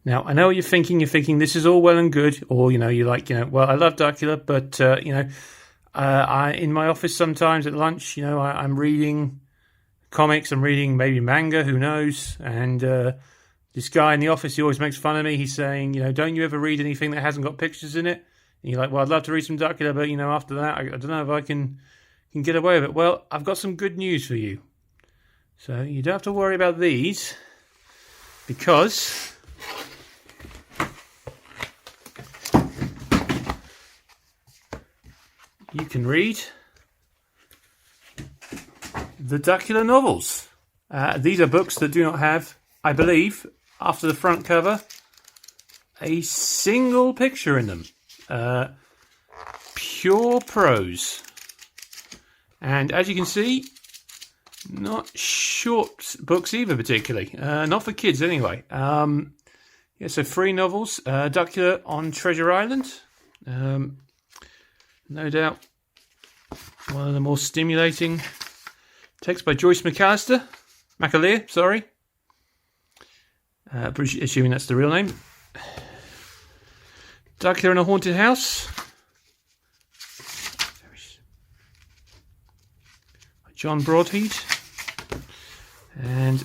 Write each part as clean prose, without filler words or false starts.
Now, I know what you're thinking. You're thinking this is all well and good, or you're like, well, I love Duckula, but I in my office sometimes at lunch, I'm reading comics. I'm reading maybe manga. Who knows? And this guy in the office, he always makes fun of me. He's saying, don't you ever read anything that hasn't got pictures in it? And you're like, well, I'd love to read some Duckula, but after that, I don't know if I can get away with it. Well, I've got some good news for you. So you don't have to worry about these, because you can read the Duckula novels. These are books that do not have, I believe, after the front cover, a single picture in them. Pure prose. And as you can see, not short books either particularly. Not for kids anyway. So 3 novels. Duckula on Treasure Island. No doubt one of the more stimulating texts by Joyce MacAleer, sorry. Assuming that's the real name. Duckula in a Haunted House. John Broadhead. And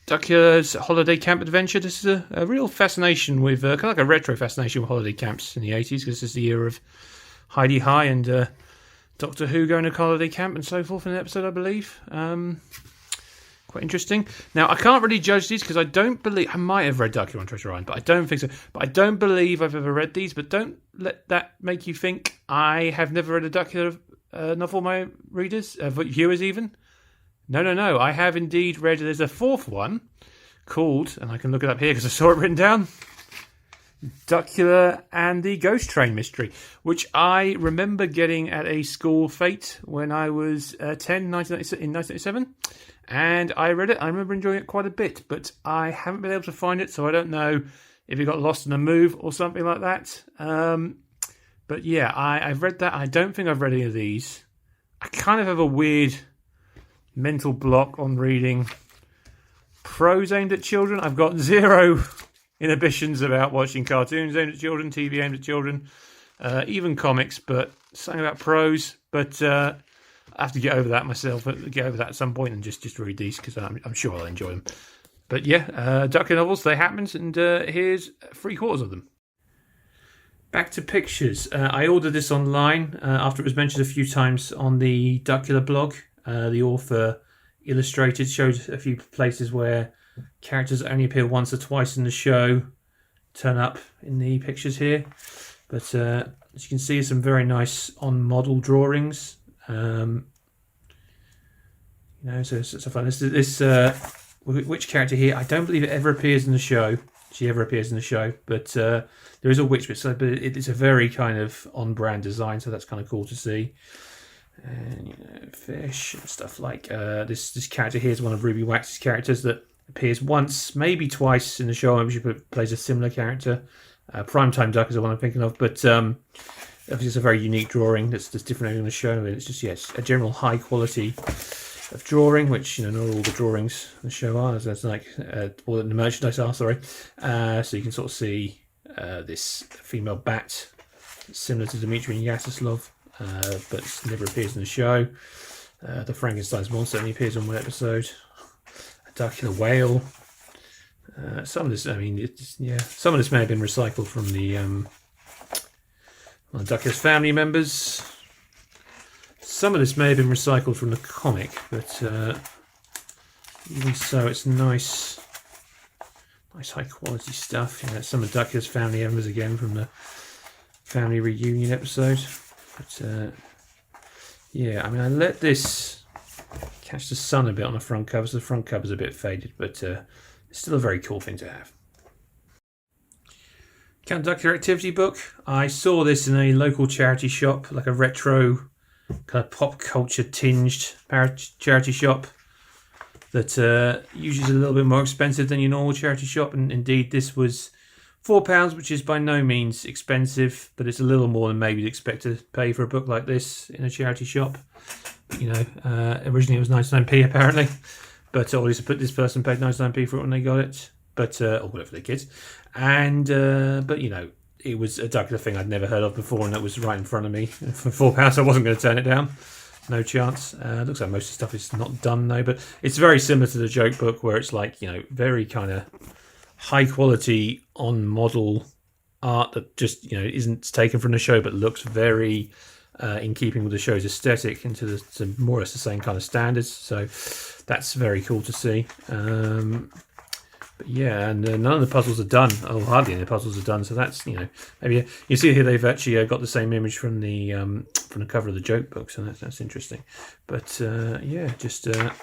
Duckula's Holiday Camp Adventure. This is a real fascination with, kind of like a retro fascination with holiday camps in the 80s, because this is the year of Heidi High and Doctor Who going to holiday camp and so forth in an episode, I believe. Quite interesting. Now, I can't really judge these because I don't believe... I might have read Duckula on Treasure Island, but I don't think so. But I don't believe I've ever read these, but don't let that make you think I have never read a Duckula novel, my readers, viewers even. No. I have indeed read... There's a 4th one called, and I can look it up here because I saw it written down, Duckula and the Ghost Train Mystery, which I remember getting at a school fete when I was 10, in 1997, and I read it. I remember enjoying it quite a bit, but I haven't been able to find it, so I don't know if it got lost in a move or something like that. But yeah, I've read that. I don't think I've read any of these. I kind of have a weird mental block on reading prose aimed at children. I've got zero inhibitions about watching cartoons aimed at children, TV aimed at children, even comics, but something about prose. But I have to get over that myself, get over that at some point and just read these, because I'm sure I'll enjoy them. But yeah, Duckula novels, they happened, and here's 3/4 of them. Back to pictures. I ordered this online after it was mentioned a few times on the Duckula blog. The author illustrated, showed a few places where characters that only appear once or twice in the show turn up in the pictures here. But as you can see, some very nice on-model drawings. So stuff like this. Witch character here, I don't believe it ever appears in the show. She ever appears in the show, but there is a witch, but it's a very kind of on-brand design, so that's kind of cool to see. And fish and stuff like this character here is one of Ruby Wax's characters that appears once, maybe twice in the show. Maybe she plays a similar character. Primetime Duck is the one I'm thinking of, but obviously it's a very unique drawing that's different in the show, and it's just a general high quality of drawing, which not all the drawings in the show are. That's like all the merchandise are. Sorry, so you can sort of see this female bat, similar to Dmitry Yaroslav, but never appears in the show. The Frankenstein's monster only appears on one episode. A Duckula whale. Some of this, some of this may have been recycled from the Duckula's family members. Some of this may have been recycled from the comic, but even so, it's nice high quality stuff. Some of Duckula's family members again from the family reunion episode. But I let this catch the sun a bit on the front cover, so the front cover's a bit faded, but it's still a very cool thing to have. Count Duckula activity book. I saw this in a local charity shop, like a retro kind of pop culture tinged charity shop that usually is a little bit more expensive than your normal charity shop, and indeed this was £4, which is by no means expensive, but it's a little more than maybe you'd expect to pay for a book like this in a charity shop. Originally it was 99p apparently, but at least this person paid 99p for it when they got it. but or whatever for the kids. And but you know, it was a Duckula thing I'd never heard of before, and that was right in front of me for £4. I wasn't going to turn it down. No chance. Looks like most of the stuff is not done though, but it's very similar to the joke book, where it's like, you know, very kind of high quality on model art that just, you know, isn't taken from the show, but looks very in keeping with the show's aesthetic and to more or less the same kind of standards. So that's very cool to see. But yeah, and none of the puzzles are done. Oh, hardly any of the puzzles are done. So that's, you know, maybe you see here they've actually got the same image from the cover of the joke book. So that's interesting. But yeah, just a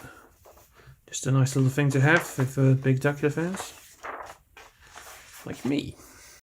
nice little thing to have for big Duckula fans like me.